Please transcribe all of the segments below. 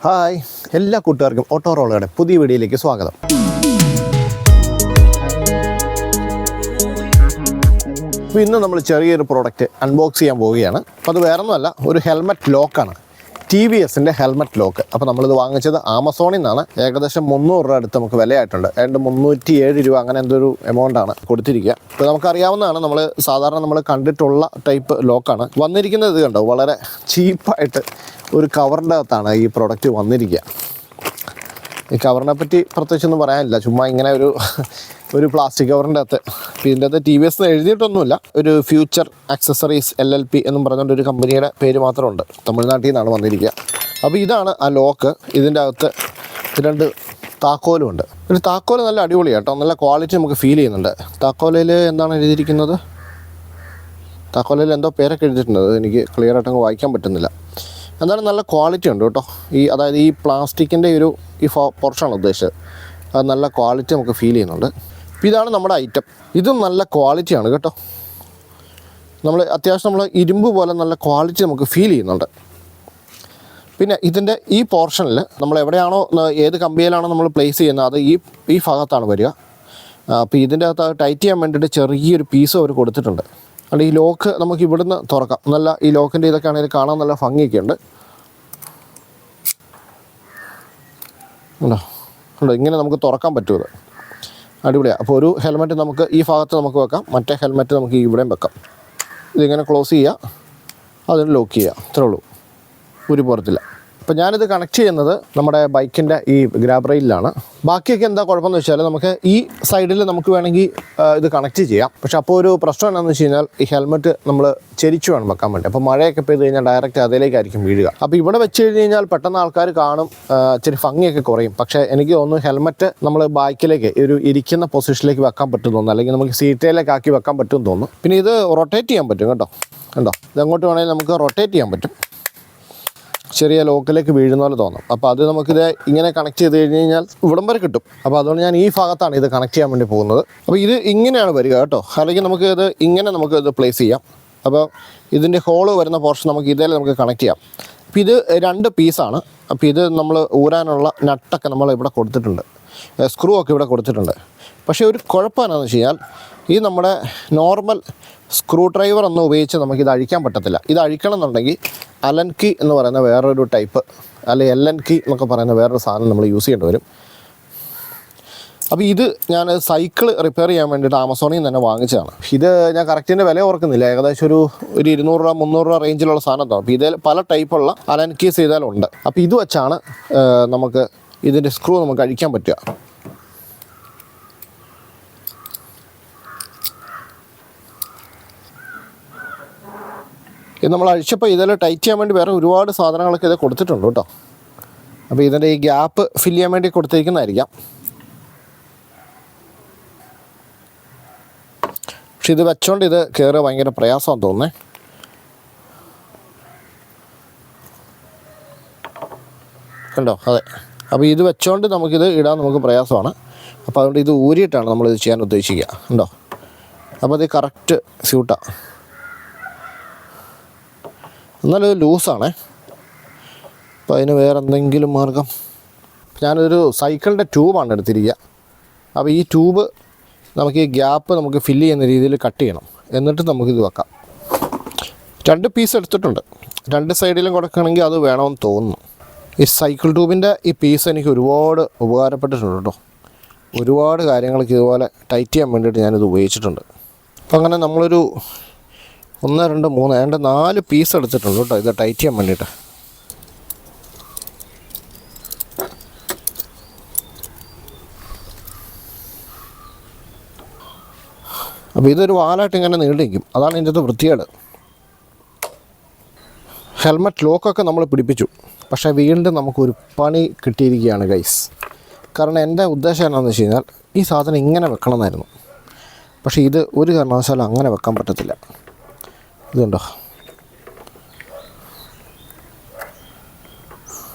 Hi, എല്ലാ കൂട്ടുകാർക്കും ഓട്ടോറോളയുടെ പുതിയ വീഡിയോയിലേക്ക് സ്വാഗതം. അപ്പോൾ ഇന്ന് നമ്മൾ ചെറിയൊരു പ്രോഡക്റ്റ് അൺബോക്സ് ചെയ്യാൻ പോവുകയാണ്. അപ്പോൾ അത് വേറൊന്നുമല്ല, ഒരു ഹെൽമെറ്റ് ലോക്കാണ്, TVSൻ്റെ ഹെൽമെറ്റ് ലോക്ക്. അപ്പോൾ നമ്മളിത് വാങ്ങിച്ചത് ആമസോണിൽ നിന്നാണ്. ഏകദേശം 300 രൂപ അടുത്ത് നമുക്ക് വിലയായിട്ടുണ്ട്. ഏതാണ്ട് 307 രൂപ അങ്ങനെ എന്തൊരു എമൗണ്ടാണ് കൊടുത്തിരിക്കുക. അപ്പോൾ നമുക്കറിയാവുന്നതാണ്, സാധാരണ നമ്മൾ കണ്ടിട്ടുള്ള ടൈപ്പ് ലോക്കാണ്. വന്നിരിക്കുന്നത് ഇത് കണ്ടോ, വളരെ ചീപ്പായിട്ട് ഒരു കവറിൻ്റെ അകത്താണ് ഈ പ്രോഡക്റ്റ് വന്നിരിക്കുക. ഈ കവറിനെ പറ്റി പ്രത്യേകിച്ചൊന്നും പറയാനില്ല, ചുമ്മാ ഇങ്ങനെ ഒരു പ്ലാസ്റ്റിക് കവറിൻ്റെ അകത്ത്. അപ്പോൾ ഇതിൻ്റെ അകത്ത് TVS എഴുതിയിട്ടൊന്നുമില്ല, ഒരു ഫ്യൂച്ചർ ആക്സസറീസ് LLP എന്നും പറഞ്ഞുകൊണ്ട് ഒരു കമ്പനിയുടെ പേര് മാത്രമുണ്ട്. തമിഴ്നാട്ടിൽ നിന്നാണ് വന്നിരിക്കുക. അപ്പോൾ ഇതാണ് ആ ലോക്ക്. ഇതിൻ്റെ അകത്ത് 2 താക്കോലുമുണ്ട്. ഒരു താക്കോല് നല്ല അടിപൊളിയാണ് കേട്ടോ, നല്ല ക്വാളിറ്റി നമുക്ക് ഫീൽ ചെയ്യുന്നുണ്ട്. താക്കോലിൽ എന്താണ് എഴുതിയിരിക്കുന്നത്? താക്കോലിൽ എന്തോ പേരൊക്കെ എഴുതിയിട്ടുണ്ട്, എനിക്ക് ക്ലിയർ ആയിട്ടങ്ങ് വായിക്കാൻ പറ്റുന്നില്ല. എന്തായാലും നല്ല ക്വാളിറ്റി ഉണ്ട് കേട്ടോ. അതായത് ഈ പ്ലാസ്റ്റിക്കിൻ്റെ ഈ പോർഷനാണ് ഉദ്ദേശിച്ചത്. അത് നല്ല ക്വാളിറ്റി നമുക്ക് ഫീൽ ചെയ്യുന്നുണ്ട്. അപ്പോൾ ഇതാണ് നമ്മുടെ ഐറ്റം. ഇതും നല്ല ക്വാളിറ്റിയാണ് കേട്ടോ. അത്യാവശ്യം ഇരുമ്പ് പോലെ നല്ല ക്വാളിറ്റി നമുക്ക് ഫീൽ ചെയ്യുന്നുണ്ട്. പിന്നെ ഇതിൻ്റെ ഈ പോർഷനിൽ നമ്മൾ എവിടെയാണോ, ഏത് കമ്പിയിലാണോ നമ്മൾ പ്ലേസ് ചെയ്യുന്നത്, അത് ഈ ഭാഗത്താണ് വരിക. അപ്പോൾ ഇതിൻ്റെ അകത്ത് ടൈറ്റ് ചെയ്യാൻ വേണ്ടിയിട്ട് ചെറിയൊരു പീസ് അവർ കൊടുത്തിട്ടുണ്ട്. അതുകൊണ്ട് ഈ ലോക്ക് നമുക്ക് ഇവിടുന്ന് തുറക്കാം. ഈ ലോക്കിൻ്റെ ഇതൊക്കെ ആണെങ്കിൽ കാണാൻ നല്ല ഭംഗിയൊക്കെ ഉണ്ട്. ഉണ്ടോ, ഇങ്ങനെ നമുക്ക് തുറക്കാൻ പറ്റുമത്, അടിപൊളിയാണ്. അപ്പോൾ ഒരു ഹെൽമെറ്റ് നമുക്ക് ഈ ഭാഗത്ത് നമുക്ക് വെക്കാം, മറ്റേ ഹെൽമെറ്റ് നമുക്ക് ഇവിടെയും വെക്കാം. ഇതിങ്ങനെ ക്ലോസ് ചെയ്യുക, അതിന് ലോക്ക് ചെയ്യുക, അത്രേ ഉള്ളൂ, ഊരി പോരത്തില്ല. അപ്പോൾ ഞാനിത് കണക്ട് ചെയ്യുന്നത് നമ്മുടെ ബൈക്കിൻ്റെ ഈ ഗ്രാബ് റെയിലാണ്. ബാക്കിയൊക്കെ എന്താ കുഴപ്പമെന്ന് വെച്ചാൽ, നമുക്ക് ഈ സൈഡിൽ നമുക്ക് വേണമെങ്കിൽ ഇത് കണക്ട് ചെയ്യാം. പക്ഷെ അപ്പോൾ ഒരു പ്രശ്നം എന്താണെന്ന് വെച്ച് കഴിഞ്ഞാൽ, ഈ ഹെൽമെറ്റ് നമ്മൾ ചെരിച്ചു വേണം വെക്കാൻ വേണ്ടി. അപ്പോൾ മഴയൊക്കെ പെയ്ത് കഴിഞ്ഞാൽ ഡയറക്റ്റ് അതിലേക്കായിരിക്കും വീഴുക. അപ്പോൾ ഇവിടെ വെച്ച് കഴിഞ്ഞ് കഴിഞ്ഞാൽ പെട്ടെന്ന് ആൾക്കാർ കാണും, ഇച്ചിരി ഭംഗിയൊക്കെ കുറയും. പക്ഷേ എനിക്ക് തോന്നുന്നു ഹെൽമെറ്റ് നമ്മൾ ബൈക്കിലേക്ക് ഒരു ഇരിക്കുന്ന പൊസിഷനിലേക്ക് വെക്കാൻ പറ്റും തോന്നുന്നു, അല്ലെങ്കിൽ നമുക്ക് സീറ്റയിലേക്ക് ആക്കി വെക്കാൻ പറ്റും തോന്നുന്നു. പിന്നെ ഇത് റൊട്ടേറ്റ് ചെയ്യാൻ പറ്റും കേട്ടോ. കണ്ടോ, ഇതെങ്ങോട്ട് വേണമെങ്കിൽ നമുക്ക് റൊട്ടേറ്റ് ചെയ്യാൻ പറ്റും, ചെറിയ ലോക്കിലേക്ക് വീഴുന്ന പോലെ തോന്നും. അപ്പോൾ അത് നമുക്കിത് ഇങ്ങനെ കണക്ട് ചെയ്ത് കഴിഞ്ഞ് കഴിഞ്ഞാൽ ഇവിടം വരെ കിട്ടും. അപ്പോൾ അതുകൊണ്ട് ഞാൻ ഈ ഭാഗത്താണ് ഇത് കണക്ട് ചെയ്യാൻ വേണ്ടി പോകുന്നത്. അപ്പോൾ ഇത് ഇങ്ങനെയാണ് വരിക കേട്ടോ. അല്ലെങ്കിൽ നമുക്ക് ഇത് പ്ലേസ് ചെയ്യാം. അപ്പോൾ ഇതിൻ്റെ ഹോള് വരുന്ന പോർഷൻ നമുക്ക് ഇതേ നമുക്ക് കണക്ട് ചെയ്യാം. അപ്പോൾ ഇത് 2 പീസാണ്. അപ്പോൾ ഇത് നമ്മൾ ഊരാനുള്ള നട്ടൊക്കെ നമ്മൾ ഇവിടെ കൊടുത്തിട്ടുണ്ട്, സ്ക്രൂ ഒക്കെ ഇവിടെ കൊടുത്തിട്ടുണ്ട്. പക്ഷേ ഒരു കുഴപ്പം എന്താണെന്ന് വെച്ച് കഴിഞ്ഞാൽ, ഈ നമ്മുടെ നോർമൽ സ്ക്രൂ ഡ്രൈവർ ഒന്നും ഉപയോഗിച്ച് നമുക്കിത് അഴിക്കാൻ പറ്റത്തില്ല. ഇത് അഴിക്കണം എന്നുണ്ടെങ്കിൽ അലൻ കീ എന്ന് പറയുന്ന വേറൊരു ടൈപ്പ്, അല്ലെങ്കിൽ LN കീ എന്നൊക്കെ പറയുന്ന വേറൊരു സാധനം നമ്മൾ യൂസ് ചെയ്യേണ്ടി വരും. അപ്പോൾ ഇത് ഞാൻ സൈക്കിൾ റിപ്പയർ ചെയ്യാൻ വേണ്ടിയിട്ട് ആമസോണിൽ നിന്ന് തന്നെ വാങ്ങിച്ചതാണ്. ഇത് ഞാൻ കറക്റ്റിൻ്റെ വില ഓർക്കുന്നില്ല, ഏകദേശം ഒരു 200 രൂപ 300 രൂപ റേഞ്ചിലുള്ള സാധനം തോന്നും. അപ്പോൾ ഇതിൽ പല ടൈപ്പുള്ള അലൻ കീസ് ചെയ്താലുണ്ട്. അപ്പോൾ ഇത് വെച്ചാണ് നമുക്ക് ഇതിൻ്റെ സ്ക്രൂ നമുക്ക് അഴിക്കാൻ പറ്റുക. ഇത് നമ്മൾ അഴിച്ചപ്പോൾ ഇതിൽ ടൈറ്റ് ചെയ്യാൻ വേണ്ടി വേറെ ഒരുപാട് സാധനങ്ങളൊക്കെ ഇത് കൊടുത്തിട്ടുണ്ട് കേട്ടോ. അപ്പോൾ ഇതിൻ്റെ ഈ ഗ്യാപ്പ് ഫില്ല് ചെയ്യാൻ വേണ്ടി കൊടുത്തിരിക്കുന്നതായിരിക്കാം. പക്ഷെ ഇത് വെച്ചോണ്ട് ഇത് കയറുക ഭയങ്കര പ്രയാസമാണെന്ന് തോന്നുന്നേ. കണ്ടോ, അതെ. അപ്പോൾ ഇത് വെച്ചോണ്ട് നമുക്കിത് ഇടാൻ നമുക്ക് പ്രയാസമാണ്. അപ്പോൾ അതുകൊണ്ട് ഇത് ഊരിയിട്ടാണ് നമ്മളിത് ചെയ്യാൻ ഉദ്ദേശിക്കുക. ഉണ്ടോ, അപ്പോൾ ഇത് കറക്റ്റ് സ്യൂട്ടാണ്. എന്നാലും ലൂസാണേ. അപ്പോൾ അതിന് വേറെ എന്തെങ്കിലും മാർഗം. ഞാനൊരു സൈക്കിളിൻ്റെ ട്യൂബാണ് എടുത്തിരിക്കുക. അപ്പോൾ ഈ ട്യൂബ് നമുക്ക് ഈ ഗ്യാപ്പ് നമുക്ക് ഫില്ല് ചെയ്യുന്ന രീതിയിൽ കട്ട് ചെയ്യണം, എന്നിട്ട് നമുക്കിത് വെക്കാം. 2 പീസ് എടുത്തിട്ടുണ്ട്, 2 സൈഡിലും കൊടുക്കണമെങ്കിൽ അത് വേണമെന്ന് തോന്നുന്നു. ഈ സൈക്കിൾ ട്യൂബിൻ്റെ ഈ പീസ് എനിക്ക് ഒരുപാട് ഉപകാരപ്പെട്ടിട്ടുണ്ട് കേട്ടോ. ഒരുപാട് കാര്യങ്ങൾക്ക് ഇതുപോലെ ടൈറ്റ് ചെയ്യാൻ വേണ്ടിയിട്ട് ഞാനിത് ഉപയോഗിച്ചിട്ടുണ്ട്. അപ്പോൾ അങ്ങനെ നമ്മളൊരു 1 2 3 4 പീസ് എടുത്തിട്ടുണ്ട് കേട്ടോ, ഇത് ടൈറ്റ് ചെയ്യാൻ വേണ്ടിയിട്ട്. അപ്പോൾ ഇതൊരു വാലായിട്ട് ഇങ്ങനെ നീണ്ടിരിക്കും, അതാണ് ഇതിൻ്റെ അത് വൃത്തികേട്. ഹെൽമെറ്റ് ലോക്കൊക്കെ നമ്മൾ പിടിപ്പിച്ചു, പക്ഷേ വീണ്ടും നമുക്കൊരു പണി കിട്ടിയിരിക്കുകയാണ് ഗൈസ്. കാരണം എൻ്റെ ഉദ്ദേശം എന്താണെന്ന് വെച്ച് കഴിഞ്ഞാൽ, ഈ സാധനം ഇങ്ങനെ വെക്കണമെന്നായിരുന്നു. പക്ഷേ ഇത് ഒരു കാരണവശാലും അങ്ങനെ വെക്കാൻ പറ്റത്തില്ല. ഇതുണ്ടോ,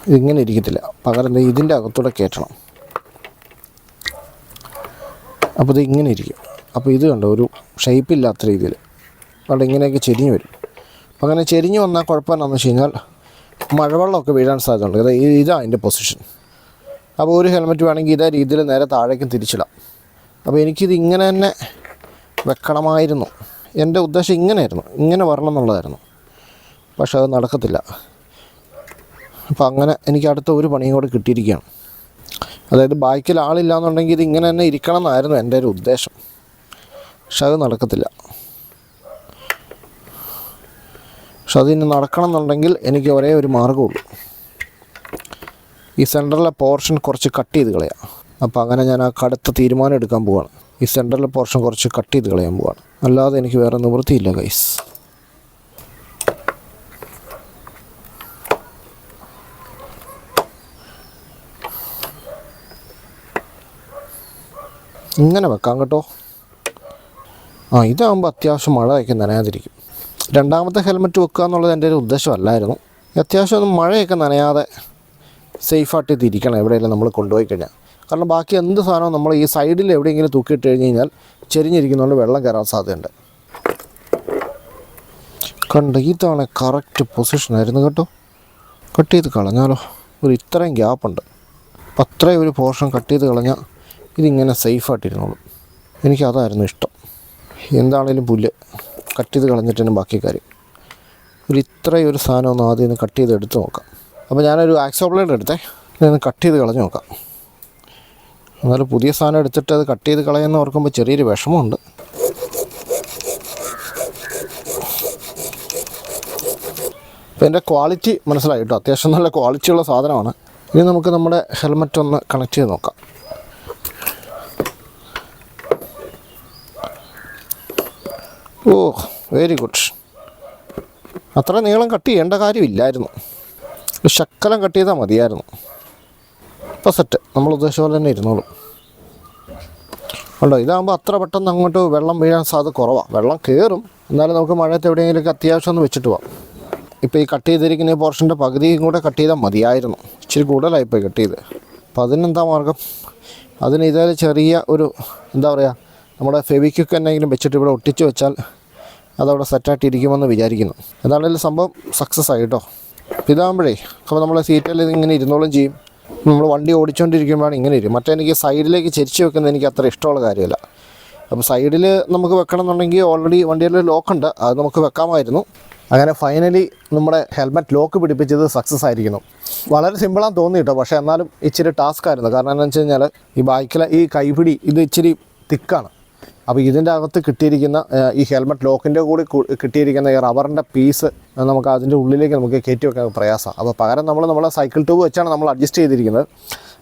ഇതിങ്ങനെ ഇരിക്കത്തില്ല, പകരം ഇതിൻ്റെ അകത്തൂടെ കയറ്റണം. അപ്പോൾ ഇത് ഇങ്ങനെ ഇരിക്കും. അപ്പോൾ ഇത് കണ്ടോ, ഒരു ഷേപ്പില്ലാത്ത രീതിയിൽ അവിടെ ഇങ്ങനെയൊക്കെ ചെരിഞ്ഞ് വരും. അപ്പോൾ അങ്ങനെ ചെരിഞ്ഞ് വന്നാൽ കുഴപ്പമെന്നാന്ന് വെച്ച് കഴിഞ്ഞാൽ, മഴവെള്ളമൊക്കെ വീഴാൻ സാധ്യതയുണ്ട്. ഇതാണ് അതിൻ്റെ പൊസിഷൻ. അപ്പോൾ ഒരു ഹെൽമെറ്റ് വേണമെങ്കിൽ ഇതേ രീതിയിൽ നേരെ താഴേക്കും തിരിച്ചിടാം. അപ്പോൾ എനിക്കിത് ഇങ്ങനെ തന്നെ വെക്കണമായിരുന്നു. എൻ്റെ ഉദ്ദേശം ഇങ്ങനെയായിരുന്നു, ഇങ്ങനെ വരണം എന്നുള്ളതായിരുന്നു. പക്ഷെ അത് നടക്കത്തില്ല. അപ്പോൾ അങ്ങനെ എനിക്ക് അടുത്ത ഒരു പണിയും കൂടെ കിട്ടിയിരിക്കുകയാണ്. അതായത് ബൈക്കിൽ ആളില്ല എന്നുണ്ടെങ്കിൽ ഇത് ഇങ്ങനെ തന്നെ ഇരിക്കണം എന്നായിരുന്നു എൻ്റെ ഒരു ഉദ്ദേശം. പക്ഷെ അത് നടക്കത്തില്ല. പക്ഷെ അതിന് നടക്കണം എന്നുണ്ടെങ്കിൽ എനിക്ക് ഒരേ ഒരു മാർഗ്ഗമുള്ളൂ. ഈ സെൻറ്ററിലെ പോർഷൻ കുറച്ച് കട്ട് ചെയ്ത് കളയാം. അപ്പോൾ അങ്ങനെ ഞാൻ ആ കടുത്ത തീരുമാനം എടുക്കാൻ പോവാണ്. ഈ സെൻറ്ററിലെ പോർഷൻ കുറച്ച് കട്ട് ചെയ്ത് കളയാൻ പോവാണ്. അല്ലാതെ എനിക്ക് വേറെ നിവൃത്തിയില്ല ഗൈസ്. ഇങ്ങനെ വെക്കാം കേട്ടോ. ഇതാകുമ്പോൾ അത്യാവശ്യം മഴയൊക്കെ നനയാതിരിക്കും. രണ്ടാമത്തെ ഹെൽമെറ്റ് വെക്കുക എന്നുള്ളത് എൻ്റെ ഒരു ഉദ്ദേശമല്ലായിരുന്നു. അത്യാവശ്യം ഒന്ന് മഴയൊക്കെ നനയാതെ സേഫായിട്ട് തിരിക്കണം എവിടെയെങ്കിലും നമ്മൾ കൊണ്ടുപോയി കഴിഞ്ഞാൽ. കാരണം ബാക്കി എന്ത് സാധനവും നമ്മൾ ഈ സൈഡിൽ എവിടെയെങ്കിലും തൂക്കിയിട്ട് കഴിഞ്ഞ് കഴിഞ്ഞാൽ ചെരിഞ്ഞിരിക്കുന്നതുകൊണ്ട് വെള്ളം കയറാൻ സാധ്യതയുണ്ട്. കണ്ട് ഇതാണ് കറക്റ്റ് പൊസിഷനായിരുന്നു കേട്ടോ. കട്ട് ചെയ്ത് കളഞ്ഞാലോ, ഒരു ഇത്രയും ഗ്യാപ്പുണ്ട്. അത്രയും ഒരു പോർഷൻ കട്ട് ചെയ്ത് കളഞ്ഞാൽ ഇതിങ്ങനെ സേഫായിട്ടിരുന്നോളും. എനിക്കതായിരുന്നു ഇഷ്ടം. എന്താണേലും പുല്ല് കട്ട് ചെയ്ത് കളഞ്ഞിട്ട് തന്നെ ബാക്കി കാര്യം. ഇത്രയും ഒരു സാധനം ഒന്ന് ആദ്യം ഒന്ന് കട്ട് ചെയ്ത് എടുത്ത് നോക്കാം. അപ്പോൾ ഞാനൊരു ആക്സോ ബ്ലേഡ് എടുത്തേ, ഇതൊന്ന് കട്ട് ചെയ്ത് കളഞ്ഞ് നോക്കാം. എന്നാലും പുതിയ സാധനം എടുത്തിട്ട് അത് കട്ട് ചെയ്ത് കളയുന്ന ഓർക്കുമ്പോൾ ചെറിയൊരു വിഷമമുണ്ട്. അപ്പോൾ എൻ്റെ ക്വാളിറ്റി മനസ്സിലായി കേട്ടോ. അത്യാവശ്യം നല്ല ക്വാളിറ്റിയുള്ള സാധനമാണ്. ഇനി നമുക്ക് നമ്മുടെ ഹെൽമെറ്റ് ഒന്ന് കണക്ട് ചെയ്ത് നോക്കാം. Very good. അത്ര നീളം കട്ട് ചെയ്യേണ്ട കാര്യമില്ലായിരുന്നു. ഒരു ശക്കലം കട്ട് ചെയ്താൽ മതിയായിരുന്നു. ഇപ്പോൾ സെറ്റ്, നമ്മൾ ഉദ്ദേശിച്ച പോലെ തന്നെ ഇരുന്നോളും. ഉണ്ടോ, ഇതാകുമ്പോൾ അത്ര പെട്ടെന്ന് അങ്ങോട്ട് വെള്ളം വീഴാൻ സാധ്യത കുറവാണ്. വെള്ളം കയറും, എന്നാലും നമുക്ക് മഴയത്ത് എവിടെയെങ്കിലുമൊക്കെ അത്യാവശ്യം ഒന്ന് വെച്ചിട്ട് പോകാം. ഇപ്പോൾ ഈ കട്ട് ചെയ്തിരിക്കുന്ന ഈ പോർഷൻ്റെ പകുതിയും കൂടെ കട്ട് ചെയ്താൽ മതിയായിരുന്നു. ഇച്ചിരി കൂടുതലായിപ്പോയി കട്ട് ചെയ്ത്. അപ്പോൾ അതിനെന്താ മാർഗം? അതിന് ഇതേ ചെറിയ ഒരു എന്താ പറയുക, നമ്മുടെ ഫെവിക്വിക്ക് എന്തെങ്കിലും വെച്ചിട്ട് ഇവിടെ ഒട്ടിച്ച് വെച്ചാൽ അതവിടെ സെറ്റായിട്ടിരിക്കുമെന്ന് വിചാരിക്കുന്നു. എന്താണെങ്കിലും സംഭവം സക്സസ് ആയി കേട്ടോ. ഇതാകുമ്പോഴേ അപ്പോൾ നമ്മളെ സീറ്റിൽ ഇതിങ്ങനെ ഇരുന്നോളും ചെയ്യും. നമ്മൾ വണ്ടി ഓടിച്ചുകൊണ്ടിരിക്കുമ്പോഴാണ് ഇങ്ങനെ ഇരിക്കും. മറ്റേ എനിക്ക് സൈഡിലേക്ക് ചെരിച്ച് വെക്കുന്നത് എനിക്ക് അത്ര ഇഷ്ടമുള്ള കാര്യമല്ല. അപ്പോൾ സൈഡിൽ നമുക്ക് വെക്കണം എന്നുണ്ടെങ്കിൽ ഓൾറെഡി വണ്ടിയിൽ ലോക്കുണ്ട്, അത് നമുക്ക് വെക്കാമായിരുന്നു. അങ്ങനെ ഫൈനലി നമ്മുടെ ഹെൽമെറ്റ് ലോക്ക് പിടിപ്പിച്ചത് സക്സസ് ആയിരിക്കുന്നു. വളരെ സിമ്പിളാന്ന് തോന്നി കേട്ടോ. പക്ഷേ എന്നാലും ഇച്ചിരി ടാസ്ക് ആയിരുന്നു. കാരണം എന്താണെന്ന് വെച്ച് കഴിഞ്ഞാൽ ഈ ബൈക്കിലെ ഈ കൈപിടി ഇത് ഇച്ചിരി തിക്കാണ്. അപ്പോൾ ഇതിൻ്റെ അകത്ത് കിട്ടിയിരിക്കുന്ന ഈ ഹെൽമെറ്റ് ലോക്കിൻ്റെ കൂടി കിട്ടിയിരിക്കുന്ന ഈ റബ്ബറിൻ്റെ പീസ് നമുക്ക് അതിൻ്റെ ഉള്ളിലേക്ക് നമുക്ക് കയറ്റി വെക്കാൻ പ്രയാസമാണ്. അപ്പോൾ പകരം നമ്മളെ സൈക്കിൾ ട്യൂബ് വെച്ചാണ് നമ്മൾ അഡ്ജസ്റ്റ് ചെയ്തിരിക്കുന്നത്.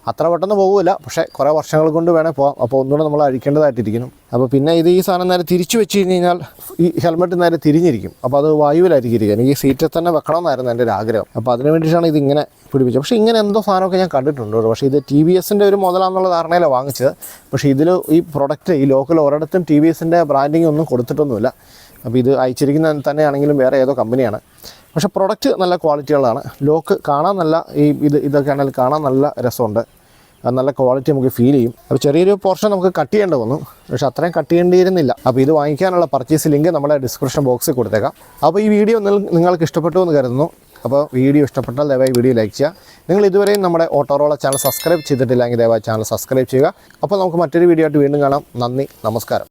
അത്ര പെട്ടെന്ന് പോകില്ല, പക്ഷേ കുറേ വർഷങ്ങൾ കൊണ്ട് വേണേൽ പോകാം. അപ്പോൾ ഒന്നുകൂടെ നമ്മൾ അഴിക്കേണ്ടതായിട്ടിരിക്കണം. അപ്പോൾ പിന്നെ ഈ സാധനം നേരെ തിരിച്ചു വെച്ച് കഴിഞ്ഞ് കഴിഞ്ഞാൽ ഈ ഹെൽമെറ്റ് നേരെ തിരിഞ്ഞിരിക്കും. അപ്പോൾ അത് വായുവിലായിരിക്കും ഇരിക്കുക. എനിക്ക് ഈ സീറ്റിൽ തന്നെ വെക്കണമെന്നായിരുന്നു എൻ്റെ ഒരു ആഗ്രഹം. അപ്പോൾ അതിന് വേണ്ടിയിട്ടാണ് ഇതിങ്ങനെ പിടിപ്പിച്ചത്. പക്ഷേ ഇങ്ങനെ എന്തോ സാധനമൊക്കെ ഞാൻ കണ്ടിട്ടുണ്ട്. പക്ഷേ ഇത് TVSൻ്റെ ഒരു മുതലാണെന്നുള്ള ധാരണയിലാണ് വാങ്ങിച്ചത്. പക്ഷേ ഇതിൽ ഈ പ്രൊഡക്റ്റ് ഈ ലോക്കൽ ഒരിടത്തും TVSൻ്റെ ബ്രാൻഡിങ് ഒന്നും കൊടുത്തിട്ടൊന്നുമില്ല. അപ്പോൾ ഇത് അയച്ചിരിക്കുന്ന തന്നെയാണെങ്കിലും വേറെ ഏതോ കമ്പനിയാണ്. പക്ഷേ പ്രൊഡക്റ്റ് നല്ല ക്വാളിറ്റിയുള്ളതാണ്. ലോക്ക് കാണാൻ നല്ല ഇതൊക്കെ ആണെങ്കിൽ കാണാൻ നല്ല രസമുണ്ട്. നല്ല ക്വാളിറ്റി നമുക്ക് ഫീൽ ചെയ്യും. അപ്പോൾ ചെറിയൊരു പോർഷൻ നമുക്ക് കട്ട് ചെയ്യേണ്ടി വന്നു, പക്ഷേ അത്രയും കട്ട് ചെയ്യേണ്ടിയിരുന്നില്ല. അപ്പോൾ ഇത് വാങ്ങിക്കാനുള്ള പർച്ചേസ് ലിങ്ക് നമ്മുടെ ഡിസ്ക്രിപ്ഷൻ ബോക്സിൽ കൊടുത്തേക്കാം. അപ്പോൾ ഈ വീഡിയോ നിങ്ങൾക്ക് ഇഷ്ടപ്പെട്ടു എന്ന് കരുതുന്നു. അപ്പോൾ വീഡിയോ ഇഷ്ടപ്പെട്ടാൽ ദയവായി വീഡിയോ ലൈക്ക് ചെയ്യുക. നിങ്ങൾ ഇതുവരെയും നമ്മുടെ ഓട്ടോറോള ചാനൽ സബ്സ്ക്രൈബ് ചെയ്തിട്ടില്ലെങ്കിൽ ദയവായി ചാനൽ സബ്സ്ക്രൈബ് ചെയ്യുക. അപ്പോൾ നമുക്ക് മറ്റൊരു വീഡിയോ ആയിട്ട് വീണ്ടും കാണാം. നന്ദി, നമസ്കാരം.